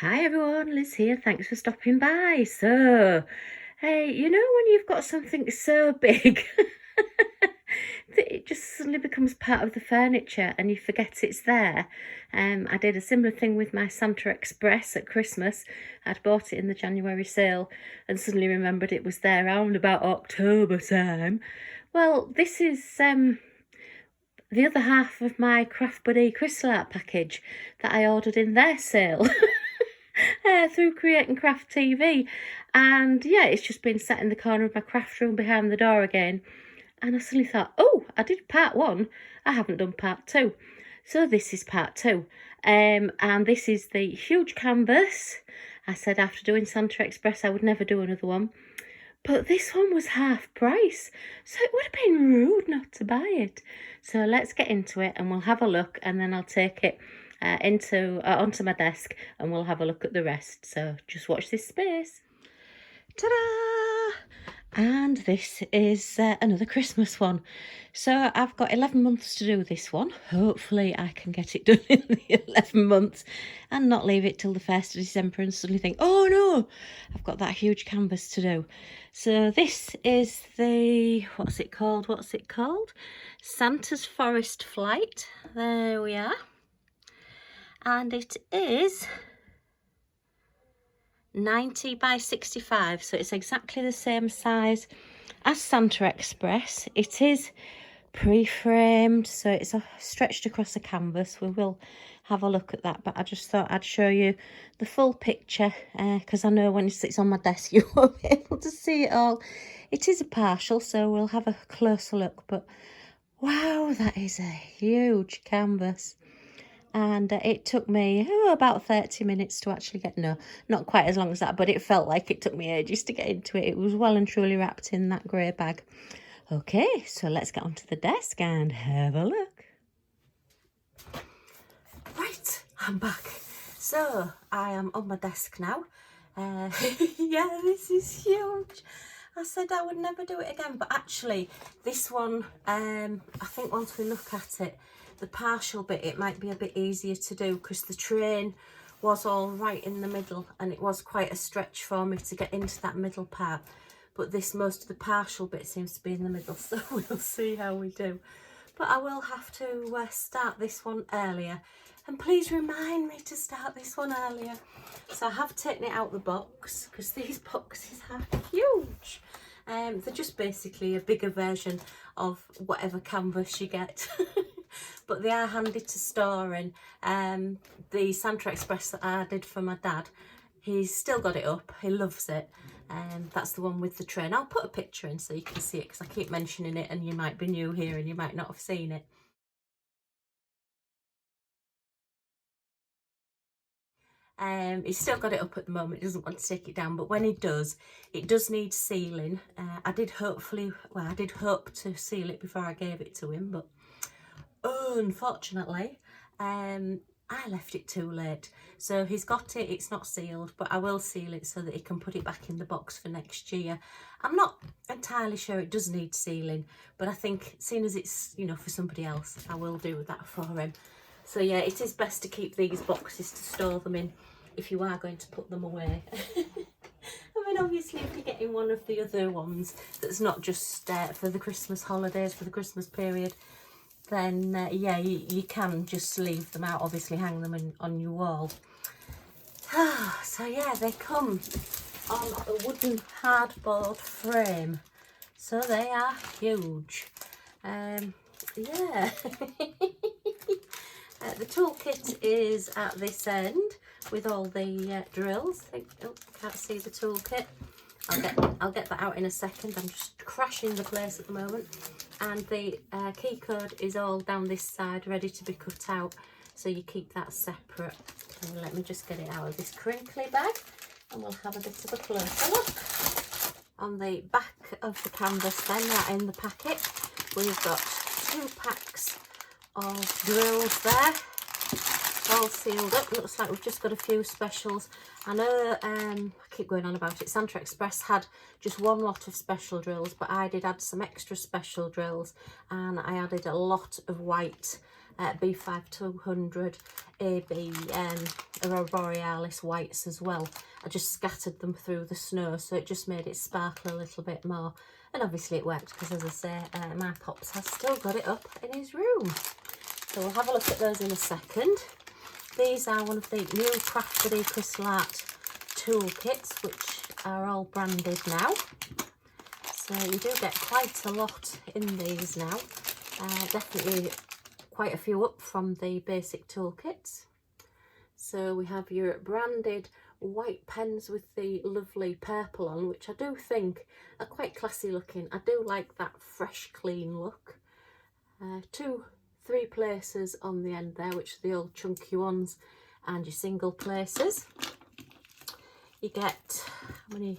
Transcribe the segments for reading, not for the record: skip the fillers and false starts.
Hi everyone, Liz here. Thanks for stopping by. So, hey, you know when you've got something so big that it just suddenly becomes part of the furniture and you forget it's there? I did a similar thing with my Santa Express at Christmas. I'd bought it in the January sale and suddenly remembered it was there around about October time. Well, this is the other half of my Craft Buddy crystal art package that I ordered in their sale. Through Create and Craft TV, and yeah, it's just been sat in the corner of my craft room behind the door again, and I suddenly thought, oh, I did part one, I haven't done part two, so this is part two. And this is the huge canvas. I said after doing Santa Express I would never do another one, but this one was half price, so it would have been rude not to buy it. So let's get into it and we'll have a look, and then I'll take it onto my desk and we'll have a look at the rest. So just watch this space. Ta-da! And this is another Christmas one. So I've got 11 months to do this one. Hopefully I can get it done in the 11 months and not leave it till the 1st of December and suddenly think, oh no, I've got that huge canvas to do. So this is the, what's it called? Santa's Forest Flight. There we are. And it is 90 by 65, so it's exactly the same size as Santa Express. It is pre-framed, so it's stretched across a canvas. We will have a look at that, but I just thought I'd show you the full picture because I know when it sits on my desk you won't be able to see it all. It is a partial, so we'll have a closer look, but wow, that is a huge canvas. And it took me about 30 minutes to actually get, no, not quite as long as that, but it felt like it took me ages to get into it. It was well and truly wrapped in that grey bag. Okay, so let's get onto the desk and have a look. Right, I'm back. So I am on my desk now. Yeah, this is huge. I said I would never do it again, but actually this one, I think once we look at it, the partial bit, it might be a bit easier to do because the train was all right in the middle and it was quite a stretch for me to get into that middle part. But this, most of the partial bit seems to be in the middle, so we'll see how we do. But I will have to start this one earlier. And please remind me to start this one earlier. So I have taken it out the box because these boxes are huge. They're just basically a bigger version of whatever canvas you get. But they are handy to store in. The Santa Express that I did for my dad, he's still got it up. He loves it. That's the one with the train. I'll put a picture in so you can see it because I keep mentioning it and you might be new here and you might not have seen it. He's still got it up at the moment, he doesn't want to take it down, but when he does, it does need sealing. I did hope to seal it before I gave it to him, but unfortunately I left it too late. So he's got it, it's not sealed, but I will seal it so that he can put it back in the box for next year. I'm not entirely sure it does need sealing, but I think seeing as it's, you know, for somebody else, I will do that for him. So yeah, it is best to keep these boxes to store them in if you are going to put them away. I mean, obviously if you're getting one of the other ones that's not just for the Christmas holidays, for the Christmas period, then yeah, you can just leave them out, obviously hang them on your wall. So yeah, they come on a wooden hardboard frame, so they are huge. Yeah. The toolkit is at this end with all the drills. Oh, can't see the toolkit. I'll get that out in a second. I'm just crashing the place at the moment. And the key code is all down this side, ready to be cut out. So you keep that separate. And let me just get it out of this crinkly bag and we'll have a bit of a closer look. On the back of the canvas then, right in the packet, we've got 2 packs of drills there, all sealed up. Looks like we've just got a few specials. I know I keep going on about it, Santa Express had just one lot of special drills, but I did add some extra special drills and I added a lot of white B5200 AB Aurora Borealis whites as well. I just scattered them through the snow, so it just made it sparkle a little bit more. And obviously it worked, because as I say, my Pops has still got it up in his room. So we'll have a look at those in a second. These are one of the new Crafty crystal art toolkits, which are all branded now. So you do get quite a lot in these now. Definitely quite a few up from the basic toolkits. So we have your branded white pens with the lovely purple on, which I do think are quite classy looking. I do like that fresh, clean look. 3 places on the end there, which are the old chunky ones, and your single places. You get, how many?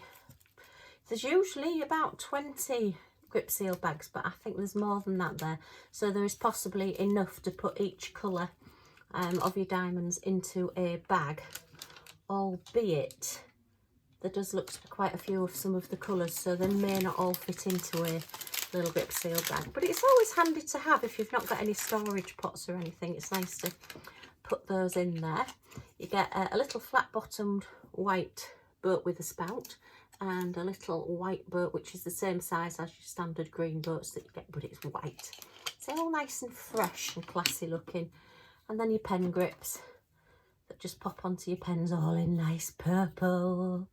There's usually about 20 grip seal bags, but I think there's more than that there. So there is possibly enough to put each colour of your diamonds into a bag, albeit there does look to be quite a few of some of the colours, so they may not all fit into a little grip seal bag. But it's always handy to have if you've not got any storage pots or anything. It's nice to put those in there. You get a little flat bottomed white boat with a spout, and a little white boat which is the same size as your standard green boats that you get, but it's white. It's all nice and fresh and classy looking. And then your pen grips that just pop onto your pens, all in nice purple.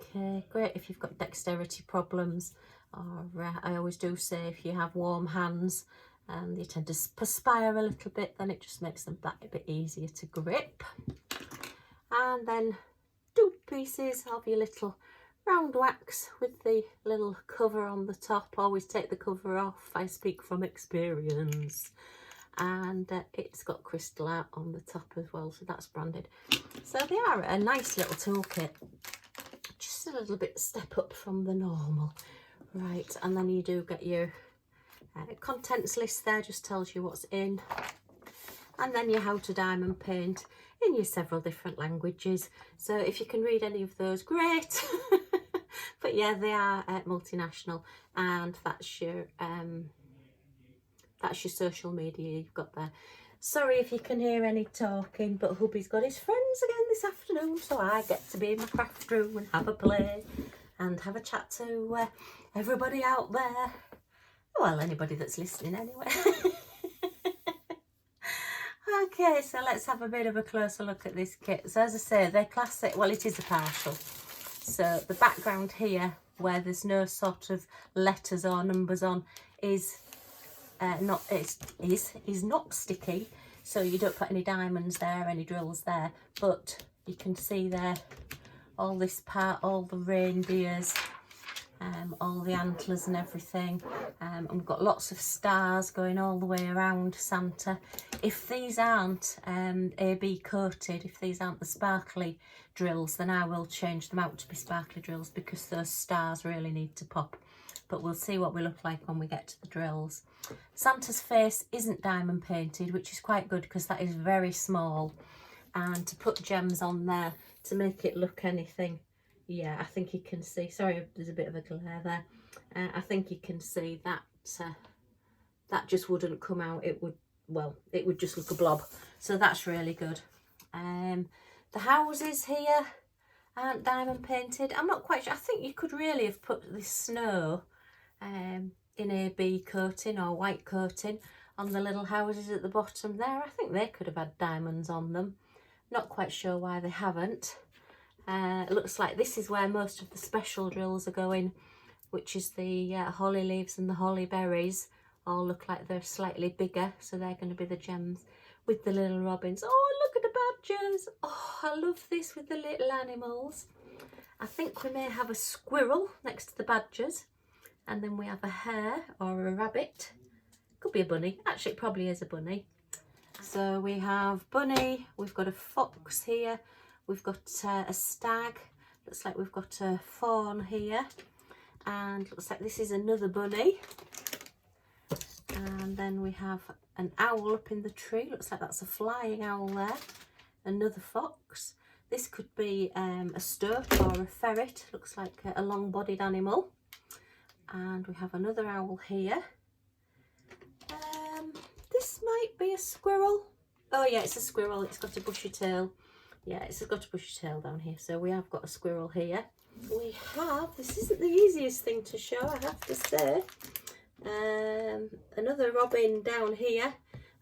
Okay, great if you've got dexterity problems, or I always do say if you have warm hands and you tend to perspire a little bit, then it just makes them that a bit easier to grip. And then 2 pieces of your little round wax with the little cover on the top. Always take the cover off, I speak from experience. And it's got crystal art on the top as well, so that's branded. So they are a nice little toolkit, just a little bit step up from the normal. Right, and then you do get your contents list there, just tells you what's in. And then your how to diamond paint in your several different languages. So if you can read any of those, great. But yeah, they are multinational, and that's your social media you've got there. Sorry if you can hear any talking, but hubby's got his friends again this afternoon, so I get to be in my craft room and have a play and have a chat to everybody out there. Well, anybody that's listening anyway. Okay, so let's have a bit of a closer look at this kit. So as I say, they're classic. Well, it is a partial. So the background here, where there's no sort of letters or numbers on, is not sticky. So you don't put any diamonds there, any drills there. But you can see there, all this part, all the reindeers, all the antlers and everything. And we've got lots of stars going all the way around Santa. If these aren't AB coated, if these aren't the sparkly drills, then I will change them out to be sparkly drills, because those stars really need to pop. But we'll see what we look like when we get to the drills. Santa's face isn't diamond painted, which is quite good because that is very small. And to put gems on there to make it look anything, yeah, I think you can see, sorry there's a bit of a glare there, I think you can see that that just wouldn't come out. It would, well, it would just look a blob, so that's really good. The houses here aren't diamond painted. I'm not quite sure. I think you could really have put this snow in AB coating or white coating on the little houses at the bottom there. I think they could have had diamonds on them. Not quite sure why they haven't. It looks like this is where most of the special drills are going, which is the holly leaves and the holly berries. All look like they're slightly bigger, so they're going to be the gems with the little robins. Oh, look at the badgers. Oh, I love this with the little animals. I think we may have a squirrel next to the badgers, and then we have a hare or a rabbit. Could be a bunny. Actually, it probably is a bunny. So we have bunny, we've got a fox here, we've got a stag, looks like we've got a fawn here, and looks like this is another bunny. And then we have an owl up in the tree, looks like that's a flying owl there, another fox. This could be a stoat or a ferret, looks like a long-bodied animal. And we have another owl here. this might be a squirrel. Oh yeah, it's a squirrel. It's got a bushy tail. Yeah, it's got a bushy tail down here. So we have got a squirrel here. We have, this isn't the easiest thing to show, I have to say. Another robin down here,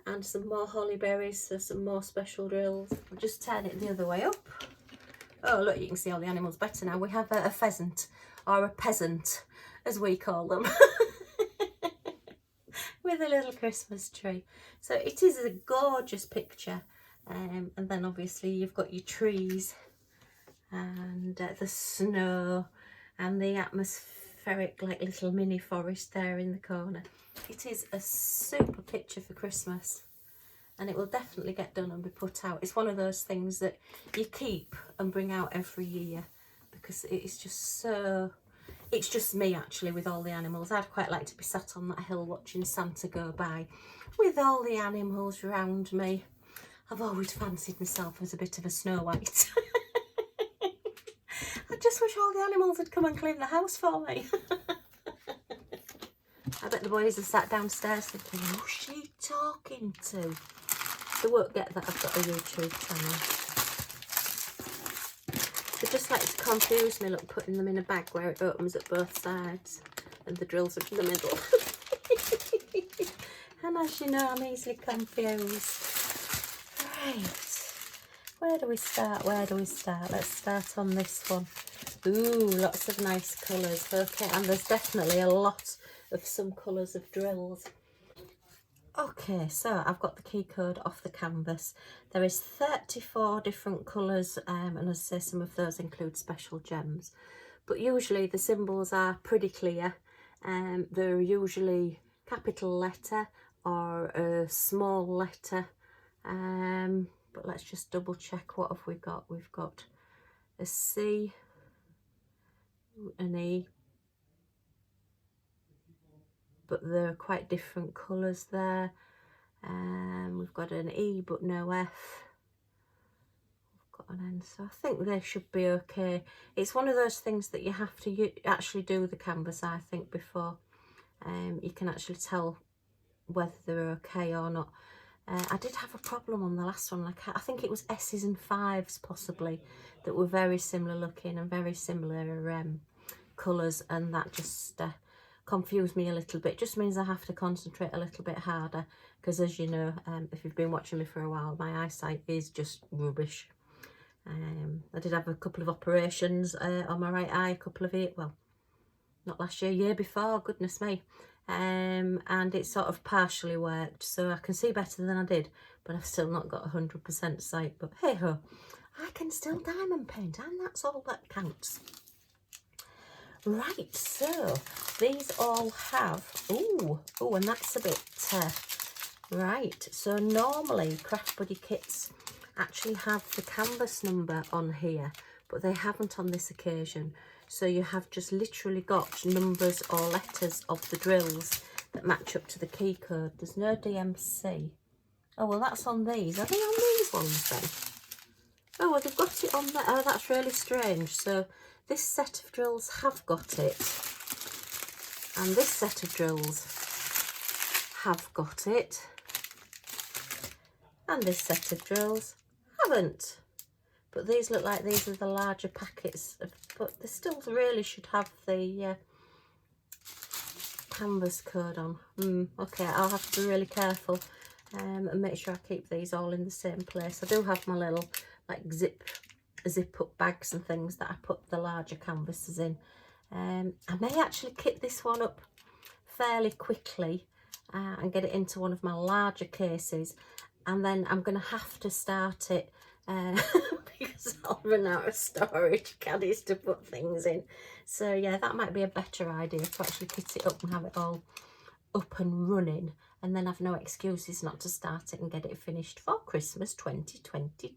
and some more holly berries, so some more special drills. I'll just turn it the other way up. Oh look, you can see all the animals better now. We have a pheasant, or a peasant as we call them, with a little Christmas tree. So it is a gorgeous picture, and then obviously you've got your trees and the snow and the atmospheric like little mini forest there in the corner. It is a super picture for Christmas, and it will definitely get done and be put out. It's one of those things that you keep and bring out every year, because it is just so, it's just me actually with all the animals. I'd quite like to be sat on that hill watching Santa go by with all the animals around me. I've always fancied myself as a bit of a Snow White. I just wish all the animals had come and cleaned the house for me. I bet the boys have sat downstairs thinking, who's she talking to? They won't get that I've got a YouTube channel. They just like to confuse me, look, putting them in a bag where it opens at both sides and the drills are in the middle. And as you know, I'm easily confused. Right, where do we start? Where do we start? Let's start on this one. Ooh, lots of nice colours. Okay, and there's definitely a lot of some colours of drills. Okay, so I've got the key code off the canvas. There is 34 different colours, and as I say, some of those include special gems. But usually the symbols are pretty clear. They're usually capital letter or a small letter. But let's just double check. What have we got? We've got a C, an E, but they're quite different colours there. We've got an E but no F. We've got an N, so I think they should be okay. It's one of those things that you have to actually do the canvas, I think, before you can actually tell whether they're okay or not. I did have a problem on the last one. Like I think it was S's and 5s possibly that were very similar looking and very similar colours, and that just confused me a little bit. Just means I have to concentrate a little bit harder, because as you know, if you've been watching me for a while, my eyesight is just rubbish. I did have a couple of operations on my right eye a couple of years, well, not last year, year before, goodness me. And it sort of partially worked, so I can see better than I did, but I've still not got 100% sight. But hey ho, I can still diamond paint, and that's all that counts. Right, so these all have, oh, and that's a bit, right, so normally Craft Buddy kits actually have the canvas number on here, but they haven't on this occasion. So you have just literally got numbers or letters of the drills that match up to the key code. There's no DMC. Oh, well, that's on these. Are they on these ones then? Oh, well, they've got it on there. Oh, that's really strange. So this set of drills have got it, and this set of drills have got it, and this set of drills haven't. But these look like these are the larger packets, but they still really should have the canvas code on. Okay, I'll have to be really careful and make sure I keep these all in the same place. I do have my little like zip up bags and things that I put the larger canvases in. I may actually kit this one up fairly quickly and get it into one of my larger cases, and then I'm going to have to start it because I'll run out of storage caddies to put things in. So yeah, that might be a better idea, to actually kit it up and have it all up and running, and then have no excuses not to start it and get it finished for Christmas 2022.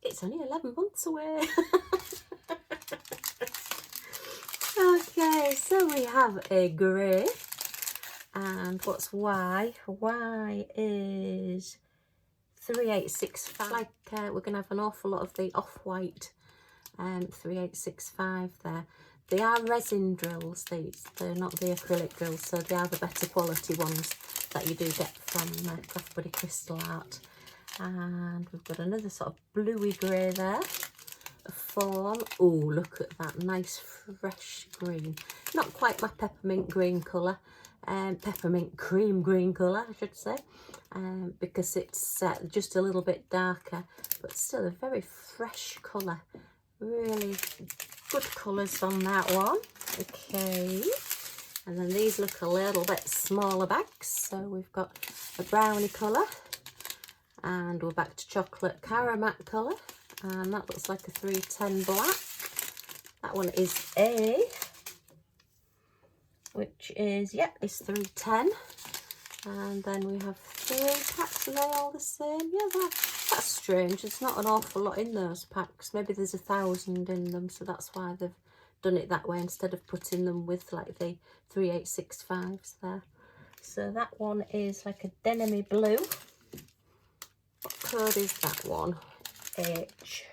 It's only 11 months away. Okay, so we have a grey, and what's Y? Y is 3865. Like we're going to have an awful lot of the off-white 3865 there. They are resin drills, these. They're not the acrylic drills, so they are the better quality ones. that you do get from Craft Buddy Crystal Art. And we've got another sort of bluey grey there, a fawn. Oh, look at that nice fresh green. Not quite my peppermint green colour, peppermint cream green colour I should say, because it's just a little bit darker, but still a very fresh colour. Really good colours on that one. Okay, and then these look a little bit smaller bags. So we've got a brownie colour, and we're back to chocolate caramel colour, and that looks like a 310 black. That one is A, which is, yep, it's 310. And then we have 3 packs. Are they all the same? Yeah, that's strange. There's not an awful lot in those packs. Maybe there's 1,000 in them, so that's why they've done it that way instead of putting them with like the 3865s there. So that one is like a denim blue. What code is that one? H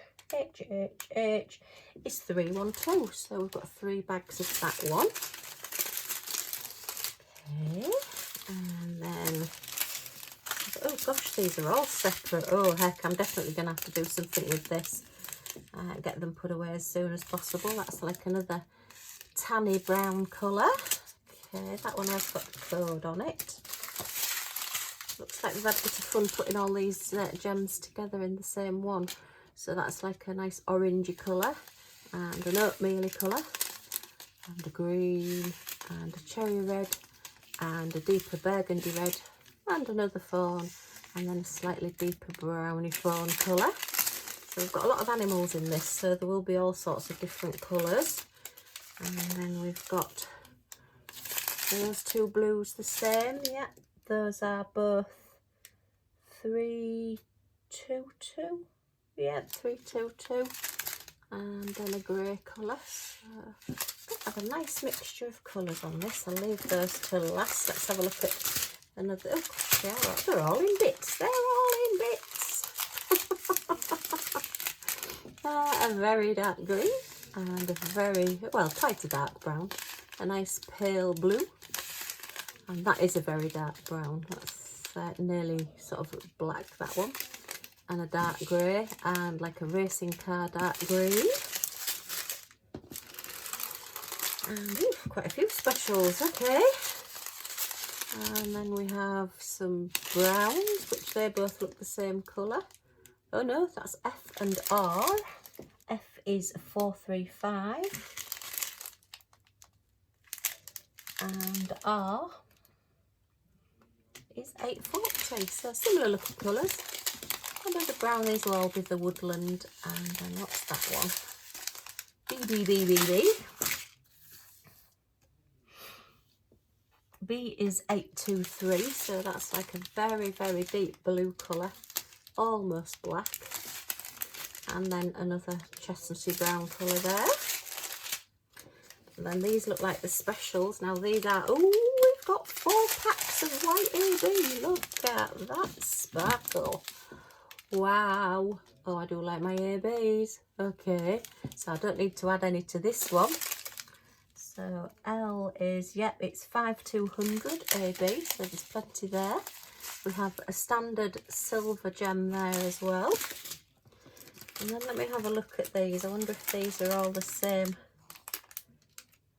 is 312. So we've got 3 bags of that one. Okay, and then, oh gosh, these are all separate. Oh heck, I'm definitely going to have to do something with this. Get them put away as soon as possible. That's like another tanny brown colour. Okay, that one has got the code on it. Looks like we've had a bit of fun putting all these gems together in the same one. So that's like a nice orangey colour, and an oatmeal colour, and a green, and a cherry red, and a deeper burgundy red, and another fawn, and then a slightly deeper browny fawn colour. So we've got a lot of animals in this, so there will be all sorts of different colours. And then we've got those 2 blues the same. Yeah, those are both 322. Yeah, 322. And then a grey colour. So I have a nice mixture of colours on this. I'll leave those till last. Let's have a look at another. Oh gosh, yeah, they're all in bits. They're all in bits. A very dark green, and a very, well, quite a dark brown. A nice pale blue, and that is a very dark brown. That's nearly sort of black, that one. And a dark grey, and like a racing car dark green. And ooh, quite a few specials. Okay, and then we have some browns, which they both look the same colour. Oh no, that's F and R. F is 435 and R is 840. So similar looking colours. And then the brownies will all be the woodland, and then what's that one? B. B is 823, so that's like a very, very deep blue colour, almost black. And then another chestnutty brown colour there. And then these look like the specials. Now these are, oh, we've got 4 packs of white AB. Look at that sparkle. Wow. Oh, I do like my ABs. Okay, so I don't need to add any to this one. So L is, yep, it's 5200 AB, so there's plenty there. We have a standard silver gem there as well. And then let me have a look at these. I wonder if these are all the same.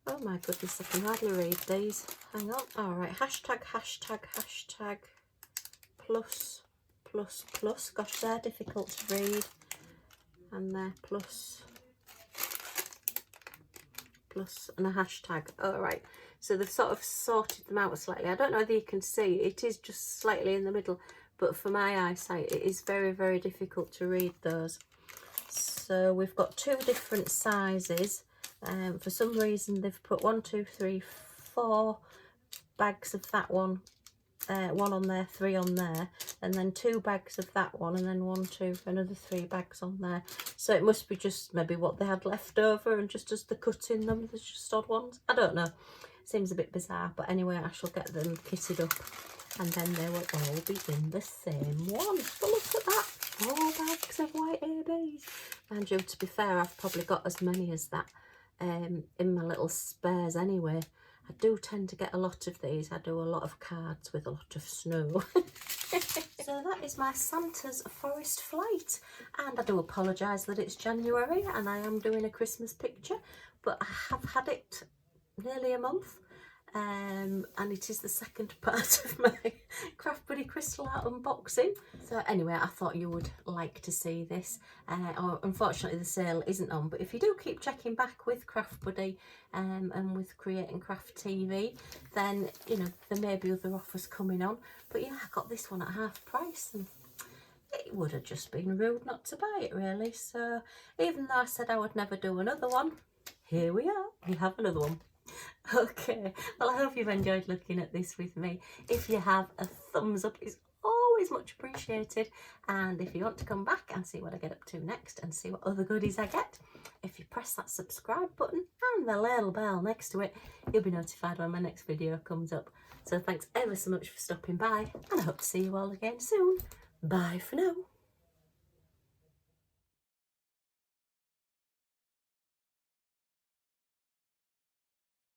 Oh my goodness, I can hardly read these. Hang on. All right, hashtag plus. Gosh, they're difficult to read. And they're plus and a hashtag. All right, so they've sort of sorted them out slightly. I don't know whether you can see, it is just slightly in the middle, but for my eyesight it is very, very difficult to read those. So we've got 2 different sizes. For some reason they've put 1, 2, 3, 4 bags of that one, 1 on there, 3 on there, and then 2 bags of that one, and then 1, 2, another 3 bags on there. So it must be just maybe what they had left over, and just as the cut in them, there's just odd ones. I don't know. Seems a bit bizarre, but anyway, I shall get them kitted up, and then they will all be in the same one. But look at that, 4 bags of white ABs. And to be fair, I've probably got as many as that in my little spares anyway. I do tend to get a lot of these. I do a lot of cards with a lot of snow. So that is my Santa's Forest Flight, and I do apologise that it's January and I am doing a Christmas picture, but I have had it nearly a month, and it is the second part of my Craft Buddy crystal art unboxing. So anyway, I thought you would like to see this. Unfortunately the sale isn't on, but if you do keep checking back with Craft Buddy and with Create and Craft TV, then you know there may be other offers coming on. But yeah, I got this one at half price, and it would have just been rude not to buy it really. So even though I said I would never do another one, here we are, we have another one. Okay, well I hope you've enjoyed looking at this with me. If you have, a thumbs up is always much appreciated, and if you want to come back and see what I get up to next and see what other goodies I get, if you press that subscribe button and the little bell next to it, you'll be notified when my next video comes up. So thanks ever so much for stopping by, and I hope to see you all again soon. Bye for now.